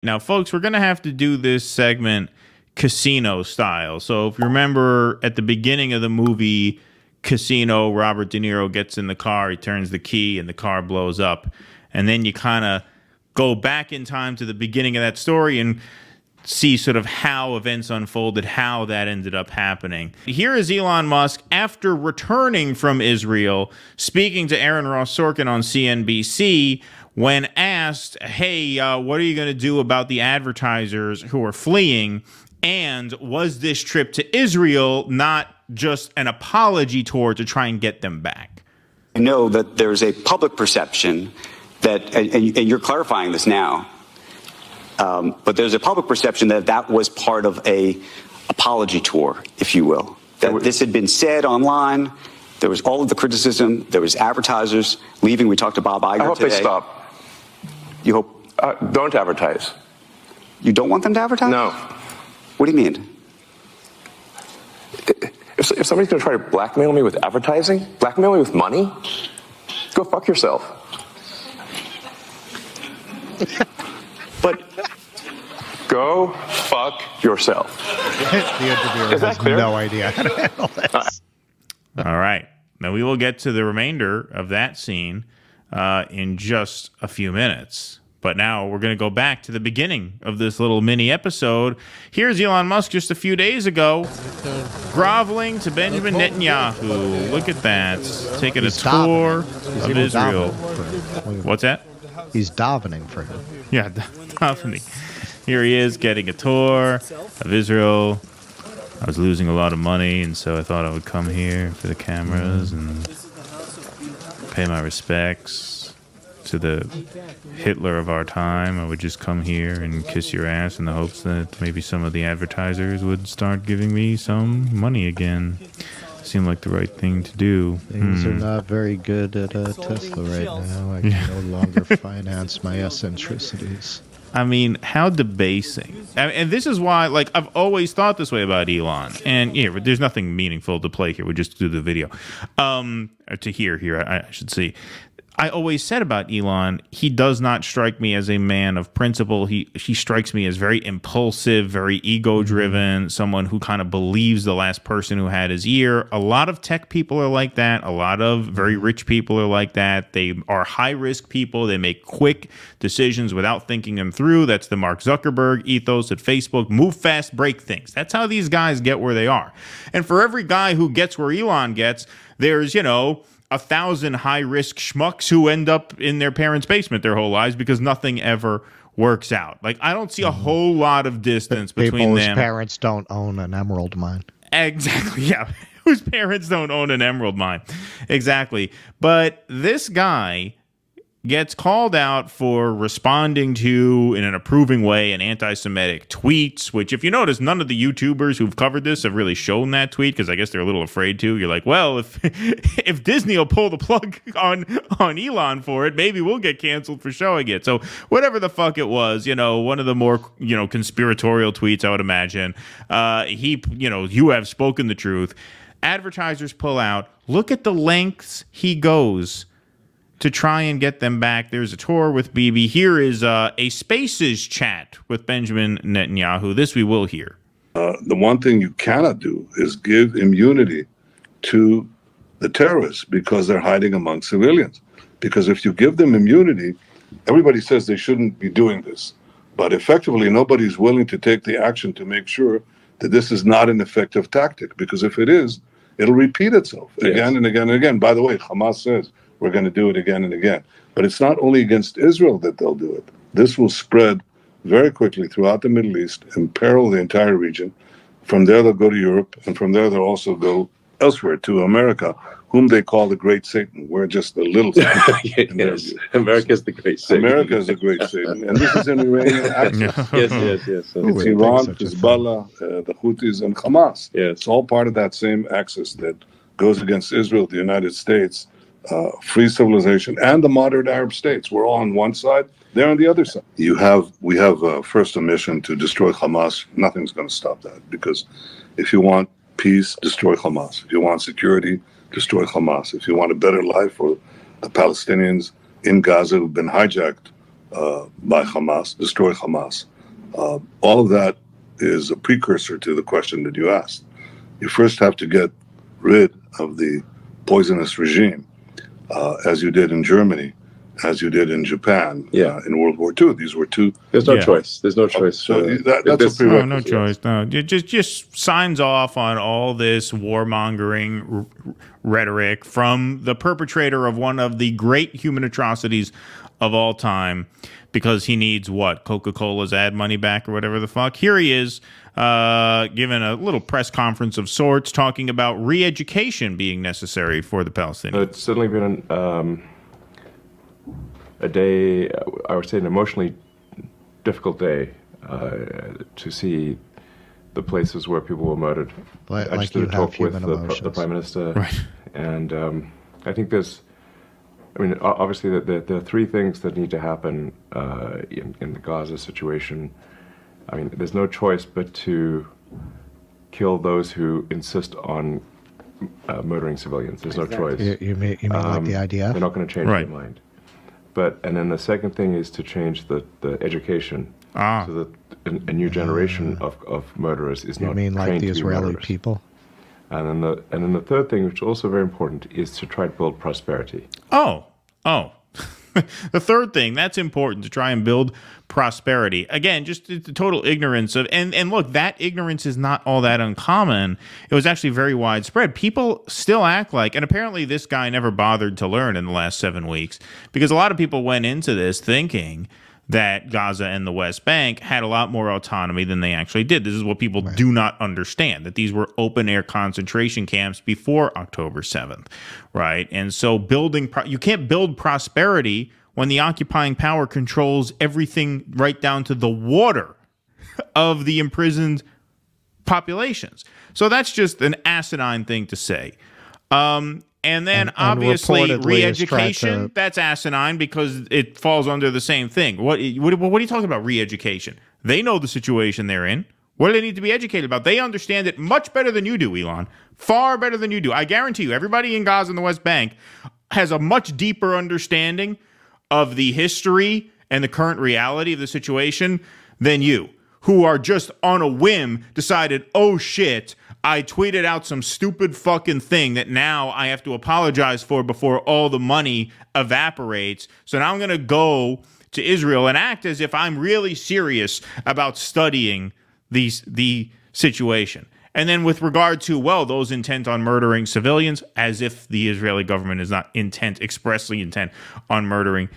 Now, folks, we're going to have to do this segment casino style. So if you remember at the beginning of the movie Casino, Robert De Niro gets in the car, he turns the key, and the car blows up. And then you kind of go back in time to the beginning of that story and see sort of how events unfolded, how that ended up happening. Here is Elon Musk after returning from Israel, speaking to Aaron Ross Sorkin on CNBC, when asked, hey, what are you going to do about the advertisers who are fleeing? And was this trip to Israel not just an apology tour to try and get them back? I know that there's a public perception that, and you're clarifying this now, but there's a public perception that that was part of a apology tour, if you will. That this had been said online. There was all of the criticism. There was advertisers leaving. We talked to Bob Iger today. I hope they stop. You hope? Don't advertise. You don't want them to advertise? No. What do you mean? If somebody's going to try to blackmail me with advertising, blackmail me with money, go fuck yourself. But go fuck yourself. The interviewer Is that has clear? no idea how to handle this. All right. Now, we will get to the remainder of that scene in just a few minutes. But now we're going to go back to the beginning of this little mini episode. Here's Elon Musk just a few days ago, groveling to Benjamin Netanyahu. Look at that. Taking a tour of Israel. What's that? He's davening for him. Yeah, davening. Here he is getting a tour of Israel. I was losing a lot of money, and so I thought I would come here for the cameras and pay my respects to the Hitler of our time. I would just come here and kiss your ass in the hopes that maybe some of the advertisers would start giving me some money again. Seemed like the right thing to do. Things are not very good at Tesla right now. I can no longer finance my eccentricities. I mean, how debasing. And this is why, like, I've always thought this way about Elon. And, yeah, there's nothing meaningful to play here. We just do the video. Or to hear, I should see. I always said about Elon, he does not strike me as a man of principle. He strikes me as very impulsive, very ego-driven, someone who kind of believes the last person who had his ear. A lot of tech people are like that. A lot of very rich people are like that. They are high-risk people. They make quick decisions without thinking them through. That's the Mark Zuckerberg ethos at Facebook. Move fast, break things. That's how these guys get where they are. And for every guy who gets where Elon gets, there's, 1,000 high-risk schmucks who end up in their parents' basement their whole lives because nothing ever works out. Like, I don't see a whole lot of distance between them. People's parents don't own an emerald mine. Exactly, yeah. Whose parents don't own an emerald mine. Exactly. But this guy gets called out for responding to, in an approving way, an anti-Semitic tweets, which, if you notice, none of the YouTubers who've covered this have really shown that tweet, because I guess they're a little afraid to. You're like, well, if Disney will pull the plug on Elon for it, maybe we'll get canceled for showing it. So whatever the fuck it was, one of the more, conspiratorial tweets, I would imagine, you have spoken the truth. Advertisers pull out. Look at the lengths he goes to try and get them back. There's a tour with Bibi. Here is a Spaces chat with Benjamin Netanyahu. This we will hear. The one thing you cannot do is give immunity to the terrorists because they're hiding among civilians. Because if you give them immunity, everybody says they shouldn't be doing this. But effectively, nobody's willing to take the action to make sure that this is not an effective tactic. Because if it is, it'll repeat itself again and again and again. By the way, Hamas says, we're going to do it again and again. But it's not only against Israel that they'll do it. This will spread very quickly throughout the Middle East, imperil the entire region. From there, they'll go to Europe, and from there, they'll also go elsewhere to America, whom they call the Great Satan. We're just the little Satan. Yes, America's the Great Satan. America is the Great Satan. And this is an Iranian axis. Yes. It's Iran, Hezbollah, the Houthis, and Hamas. Yes. It's all part of that same axis that goes against Israel, the United States, free civilization, and the moderate Arab states. We're all on one side, they're on the other side. We have first a mission to destroy Hamas. Nothing's going to stop that, because if you want peace, destroy Hamas. If you want security, destroy Hamas. If you want a better life for the Palestinians in Gaza who've been hijacked by Hamas, destroy Hamas. All of that is a precursor to the question that you asked. You first have to get rid of the poisonous regime, as you did in Germany, as you did in Japan, in World War II. These were two. There's no choice. There's no choice. So that's a prerequisite. No choice. No, just signs off on all this warmongering rhetoric from the perpetrator of one of the great human atrocities of all time, because he needs what? Coca-Cola's ad money back or whatever the fuck. Here he is, giving a little press conference of sorts, talking about re-education being necessary for the Palestinians. It's certainly been a day, I would say an emotionally difficult day, to see the places where people were murdered. I just did a talk with the Prime Minister, right. And I think obviously there are three things that need to happen in the Gaza situation. I mean, there's no choice but to kill those who insist on murdering civilians. There's no choice. You mean like the IDF? They're not going to change their mind. And then the second thing is to change the education, so that a new generation of murderers is not trained to be murderers. You mean like the Israeli people? And then the third thing, which is also very important, is to try to build prosperity. Oh. The third thing, that's important, to try and build prosperity. Again, just the total ignorance of, and look, that ignorance is not all that uncommon. It was actually very widespread. People still act like, and apparently this guy never bothered to learn in the last 7 weeks, because a lot of people went into this thinking that Gaza and the West Bank had a lot more autonomy than they actually did. This is what people do not understand, that these were open-air concentration camps before October 7th, right? And so you can't build prosperity when the occupying power controls everything right down to the water of the imprisoned populations. So that's just an asinine thing to say. And then obviously re-education, that's asinine because it falls under the same thing. What are you talking about, re-education? They know the situation they're in. What do they need to be educated about? They understand it much better than you do, Elon. Far better than you do. I guarantee you, everybody in Gaza and the West Bank has a much deeper understanding of the history and the current reality of the situation than you, who are just on a whim decided, oh shit, I tweeted out some stupid fucking thing that now I have to apologize for before all the money evaporates. So now I'm going to go to Israel and act as if I'm really serious about studying the situation. And then with regard to, well, those intent on murdering civilians, as if the Israeli government is not expressly intent on murdering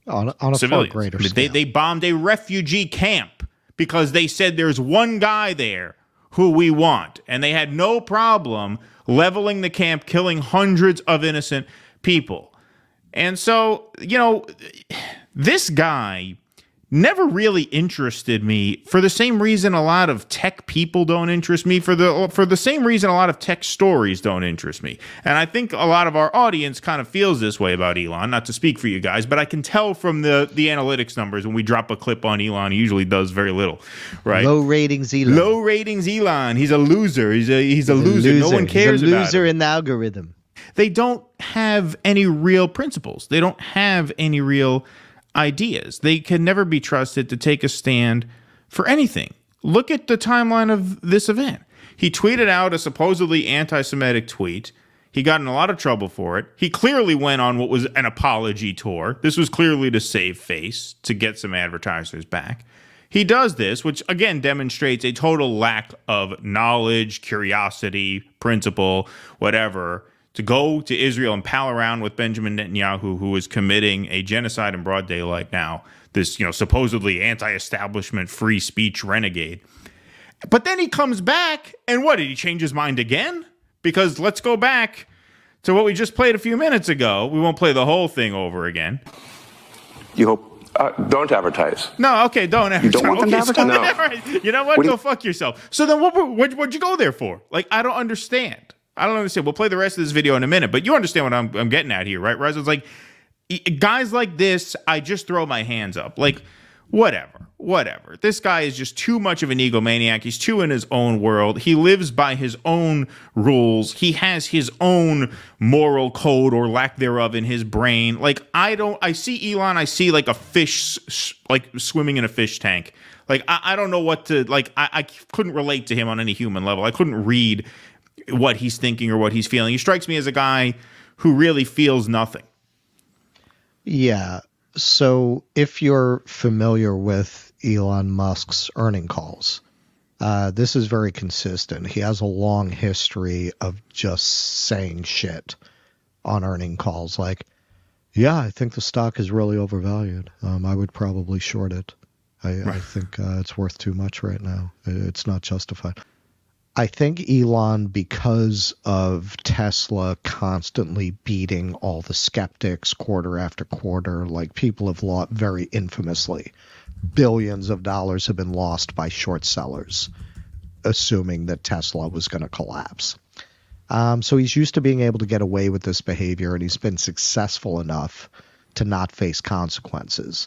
on a civilians. Far greater scale. They bombed a refugee camp because they said there's one guy there who we want. And they had no problem leveling the camp, killing hundreds of innocent people. And so, this guy never really interested me for the same reason a lot of tech people don't interest me, for the same reason a lot of tech stories don't interest me. And I think a lot of our audience kind of feels this way about Elon, not to speak for you guys, but I can tell from the analytics numbers when we drop a clip on Elon, he usually does very little, right? Low ratings Elon. Low ratings Elon. He's a loser. He's a loser. No one cares about him. He's a loser in the algorithm. They don't have any real principles. They don't have any real ideas. They can never be trusted to take a stand for anything. Look at the timeline of this event. He tweeted out a supposedly anti-Semitic tweet. He got in a lot of trouble for it. He clearly went on what was an apology tour. This was clearly to save face, to get some advertisers back. He does this, which again demonstrates a total lack of knowledge, curiosity, principle, whatever, to go to Israel and pal around with Benjamin Netanyahu, who is committing a genocide in broad daylight now, this, supposedly anti-establishment free speech renegade. But then he comes back, and what, did he change his mind again? Because let's go back to what we just played a few minutes ago. We won't play the whole thing over again. You hope. Don't advertise. No, okay, don't advertise. You don't want them to advertise? No. You know what? Go fuck yourself. So then what'd you go there for? Like, I don't understand. We'll play the rest of this video in a minute, but you understand what I'm getting at here, right, Rez? It's like, guys like this, I just throw my hands up. Like, Whatever. This guy is just too much of an egomaniac. He's too in his own world. He lives by his own rules. He has his own moral code or lack thereof in his brain. Like, I see Elon, I see like a fish, like swimming in a fish tank. Like, I don't know what to, like, I couldn't relate to him on any human level. I couldn't read what he's thinking or what he's feeling. He strikes me as a guy who really feels nothing. Yeah. So if you're familiar with Elon Musk's earning calls, this is very consistent. He has a long history of just saying shit on earning calls. Like, yeah, I think the stock is really overvalued. I would probably short it. I think it's worth too much right now. It's not justified. I think Elon, because of Tesla constantly beating all the skeptics quarter after quarter, like people have lost very infamously, billions of dollars have been lost by short sellers, assuming that Tesla was going to collapse. So he's used to being able to get away with this behavior, and he's been successful enough to not face consequences.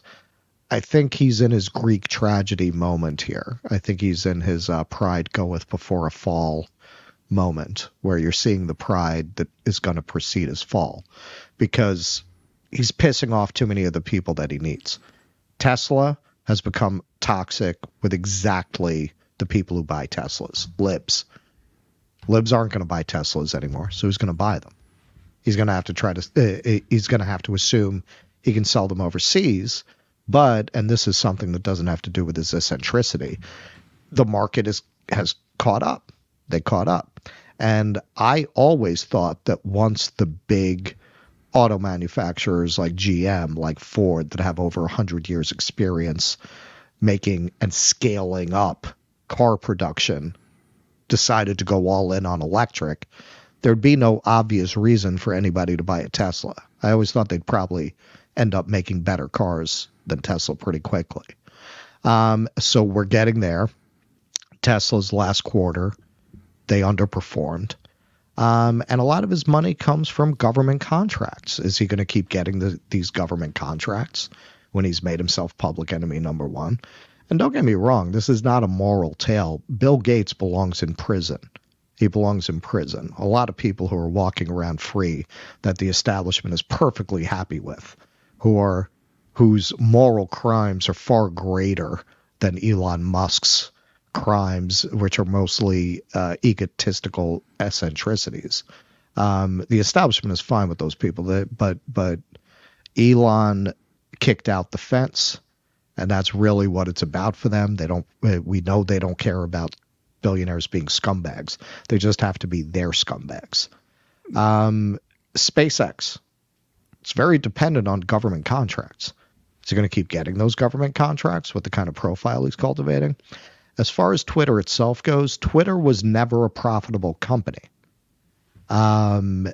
I think he's in his Greek tragedy moment here. I think he's in his pride goeth before a fall moment, where you're seeing the pride that is going to precede his fall, because he's pissing off too many of the people that he needs. Tesla has become toxic with exactly the people who buy Teslas. Libs. Libs aren't going to buy Teslas anymore, so who's going to buy them? He's going to have to he's going to have to assume he can sell them overseas. But, and this is something that doesn't have to do with his eccentricity, the market has caught up. They caught up. And I always thought that once the big auto manufacturers like GM, like Ford, that have over 100 years experience making and scaling up car production, decided to go all in on electric, there'd be no obvious reason for anybody to buy a Tesla. I always thought they'd probably end up making better cars than Tesla pretty quickly. So we're getting there. Tesla's last quarter, they underperformed. And a lot of his money comes from government contracts. Is he going to keep getting these government contracts when he's made himself public enemy number one? And don't get me wrong, this is not a moral tale. Bill Gates belongs in prison. He belongs in prison. A lot of people who are walking around free that the establishment is perfectly happy with, whose moral crimes are far greater than Elon Musk's crimes, which are mostly egotistical eccentricities. The establishment is fine with those people, but Elon kicked out the fence, and that's really what it's about for them. We know they don't care about billionaires being scumbags. They just have to be their scumbags. SpaceX. It's very dependent on government contracts. Is he going to keep getting those government contracts with the kind of profile he's cultivating? As far as Twitter itself goes, Twitter was never a profitable company. The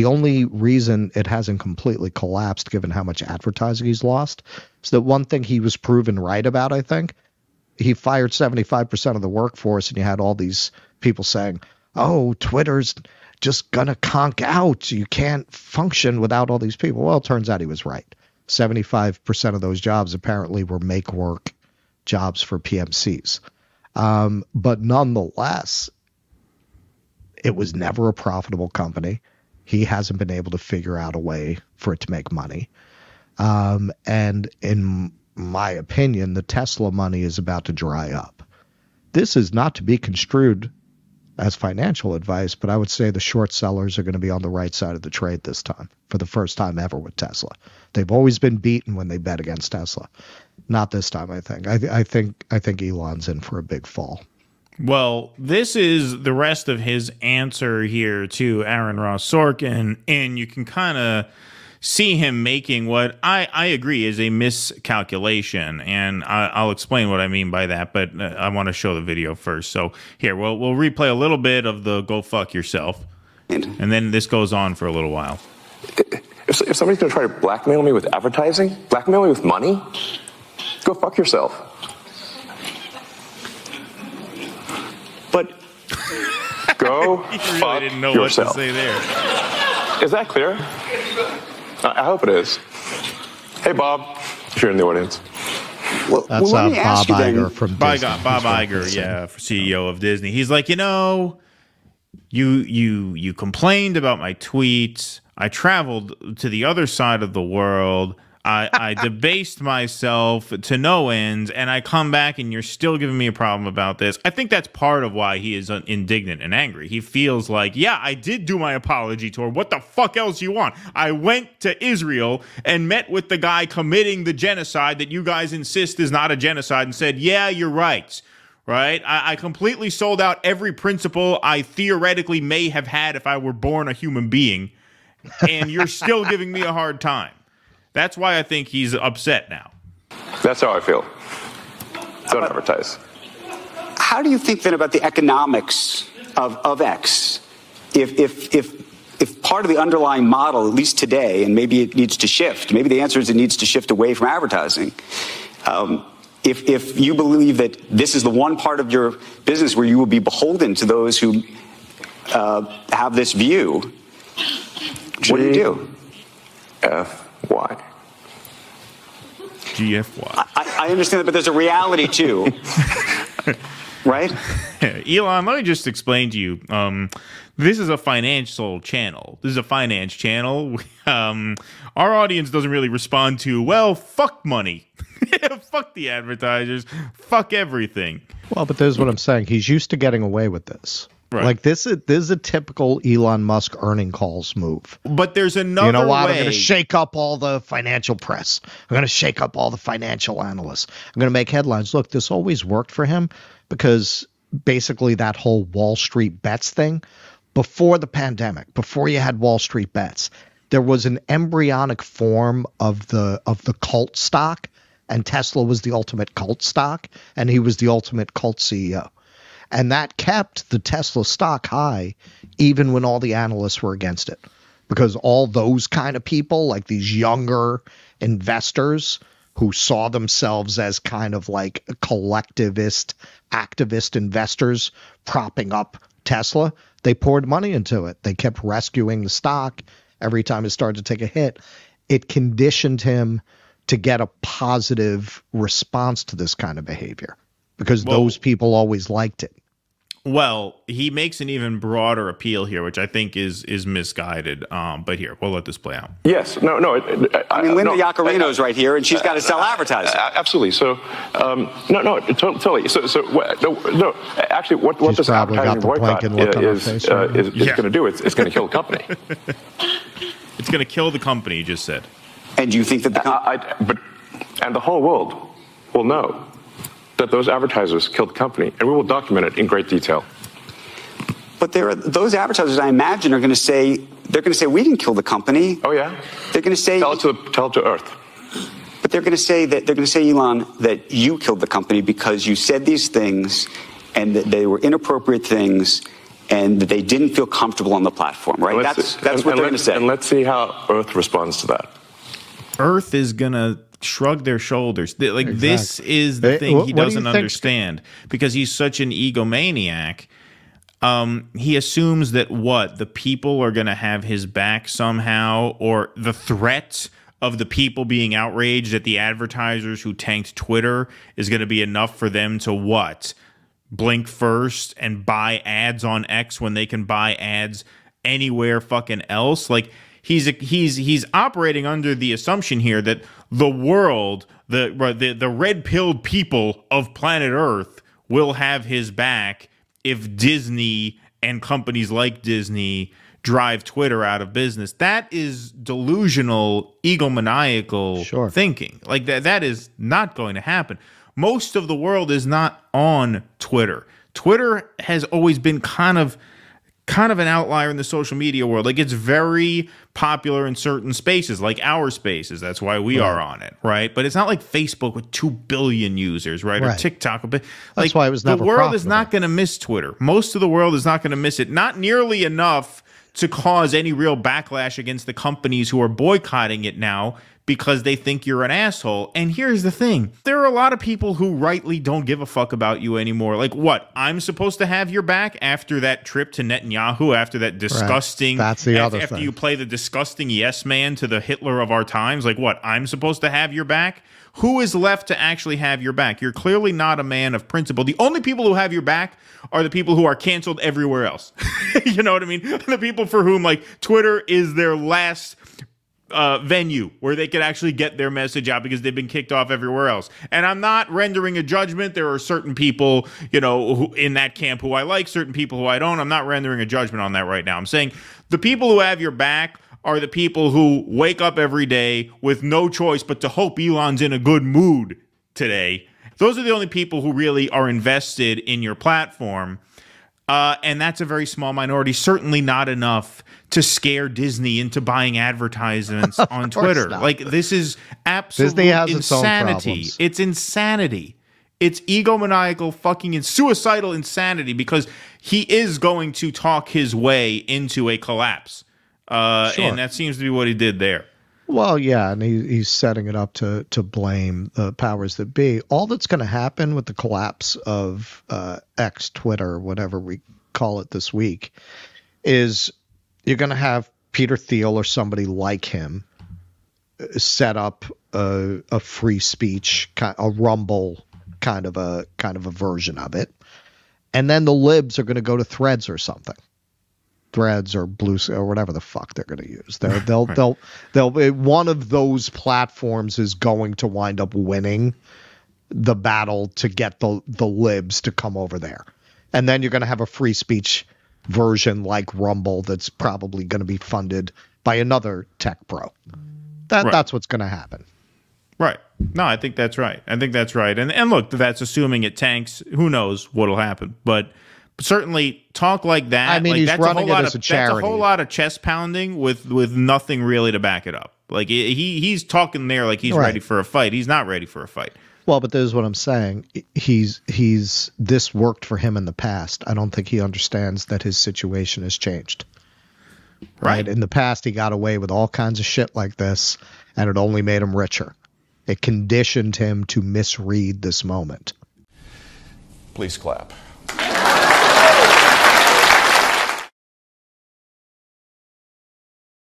only reason it hasn't completely collapsed, given how much advertising he's lost, is that one thing he was proven right about, I think. He fired 75% of the workforce, and you had all these people saying, oh, Twitter's just going to conk out. You can't function without all these people. Well, it turns out he was right. 75% of those jobs apparently were make work jobs for PMCs. But nonetheless, it was never a profitable company. He hasn't been able to figure out a way for it to make money. And in my opinion, the Tesla money is about to dry up. This is not to be construed as financial advice, but I would say the short sellers are going to be on the right side of the trade this time, for the first time ever with Tesla. They've always been beaten when they bet against Tesla. Not this time, I think. I think Elon's in for a big fall. Well, this is the rest of his answer here to Aaron Ross Sorkin, and you can kind of see him making what I agree is a miscalculation, and I'll explain what I mean by that, but I want to show the video first. So here, we'll replay a little bit of the go fuck yourself, and then this goes on for a little while. If somebody's going to try to blackmail me with advertising, blackmail me with money, go fuck yourself. But go you fuck really didn't know yourself. What to say there. Is that clear? I hope it is. Hey, Bob, if you're in the audience. That's let me Bob ask you then, Iger from Bob Disney. Iger, yeah, CEO of Disney. He's like, you complained about my tweets. I traveled to the other side of the world. I debased myself to no ends, and I come back and you're still giving me a problem about this. I think that's part of why he is indignant and angry. He feels like, yeah, I did do my apology tour. What the fuck else you want? I went to Israel and met with the guy committing the genocide that you guys insist is not a genocide and said, yeah, you're right. Right? I completely sold out every principle I theoretically may have had if I were born a human being, and you're still giving me a hard time. That's why I think he's upset now. That's how I feel. Don't advertise. How do you think then about the economics of X? If part of the underlying model, at least today, and maybe it needs to shift, maybe the answer is it needs to shift away from advertising. If you believe that this is the one part of your business where you will be beholden to those who have this view, what do you do? F-Y. GFY. I understand that, but there's a reality too, right? Elon, let me just explain to you. This is a financial channel. This is a finance channel. Our audience doesn't really respond to, well, fuck money. Fuck the advertisers. Fuck everything. Well, but there's what I'm saying. He's used to getting away with this. Right. Like this is a typical Elon Musk earning calls move. But there's another way. You know what? I'm going to shake up all the financial press. I'm going to shake up all the financial analysts. I'm going to make headlines. Look, this always worked for him because basically that whole Wall Street bets thing, before the pandemic, before you had Wall Street bets, there was an embryonic form of the cult stock, and Tesla was the ultimate cult stock, and he was the ultimate cult CEO. And that kept the Tesla stock high even when all the analysts were against it. Because all those kind of people, like these younger investors who saw themselves as kind of like collectivist, activist investors propping up Tesla, they poured money into it. They kept rescuing the stock every time it started to take a hit. It conditioned him to get a positive response to this kind of behavior because those people always liked it. Well, he makes an even broader appeal here, which I think is misguided. But here, we'll let this play out. Yes. No. I mean, Linda Yaccarino's right here, and she's got to sell advertising. Absolutely. So, totally. No. Actually, what this advertising boycott is going to do, it's going to kill the company. It's going to kill the company, you just said. And do you think that and the whole world will know that those advertisers killed the company, and we will document it in great detail. But those advertisers, I imagine, are going to say, we didn't kill the company. Oh yeah. They're going to say, tell it to Earth. But they're going to say, Elon, that you killed the company because you said these things, and that they were inappropriate things, and that they didn't feel comfortable on the platform. Right? That's what they're going to say. And let's see how Earth responds to that. Earth is going to shrug their shoulders. Like, exactly. This is the thing he doesn't understand because he's such an egomaniac. He assumes that the people are going to have his back somehow, or the threat of the people being outraged at the advertisers who tanked Twitter is going to be enough for them to blink first and buy ads on X when they can buy ads anywhere fucking else. Like, he's operating under the assumption here that the world, the red-pilled people of planet Earth will have his back if Disney and companies like Disney drive Twitter out of business. That is delusional, egomaniacal thinking. Like that is not going to happen. Most of the world is not on Twitter. Twitter has always been kind of an outlier in the social media world. Like, it's very popular in certain spaces, like our spaces. That's why we are on it, right? But it's not like Facebook with 2 billion users, right? Or TikTok. That's why it was never the world profitable. Is not going to miss Twitter. Most of the world is not going to miss it. Not nearly enough to cause any real backlash against the companies who are boycotting it now because they think you're an asshole. And here's the thing. There are a lot of people who rightly don't give a fuck about you anymore. Like, what? I'm supposed to have your back after that trip to Netanyahu, after that disgusting... Right. That's the other thing. After you play the disgusting yes man to the Hitler of our times. Like, what? I'm supposed to have your back? who is left to actually have your back? You're clearly not a man of principle. The only people who have your back are the people who are canceled everywhere else. You know what I mean? The people for whom, like, Twitter is their last venue where they could actually get their message out because they've been kicked off everywhere else. And I'm not rendering a judgment. There are certain people, you know, who, in that camp who I like, certain people who I don't. I'm not rendering a judgment on that right now. I'm saying the people who have your back are the people who wake up every day with no choice but to hope Elon's in a good mood today. Those are the only people who really are invested in your platform. And that's a very small minority, certainly not enough to scare Disney into buying advertisements on Twitter. Not. Like, this is absolute Disney has insanity. Its own problems. It's insanity. It's egomaniacal fucking and suicidal insanity, because he is going to talk his way into a collapse. And that seems to be what he did there. Well, yeah, and he's setting it up to blame the powers that be. All that's going to happen with the collapse of X, Twitter, whatever we call it this week, is you're going to have Peter Thiel or somebody like him set up a free speech, a Rumble kind of a version of it, and then the libs are going to go to Threads or something. Threads or Blue or whatever the fuck they're going to use. They'll one of those platforms is going to wind up winning the battle to get the libs to come over there. And then you're going to have a free speech version like Rumble that's probably going to be funded by another tech bro. That's what's going to happen. Right. No, I think that's right. And look, that's assuming it tanks. Who knows what'll happen, but certainly talk like that. I mean, like, he's that's running it as a charity. That's a whole lot of chest pounding with nothing really to back it up. Like, he's talking there like he's ready for a fight. He's not ready for a fight. Well, but this is what I'm saying. This worked for him in the past. I don't think he understands that his situation has changed. Right? In the past, he got away with all kinds of shit like this, and it only made him richer. It conditioned him to misread this moment. Please clap.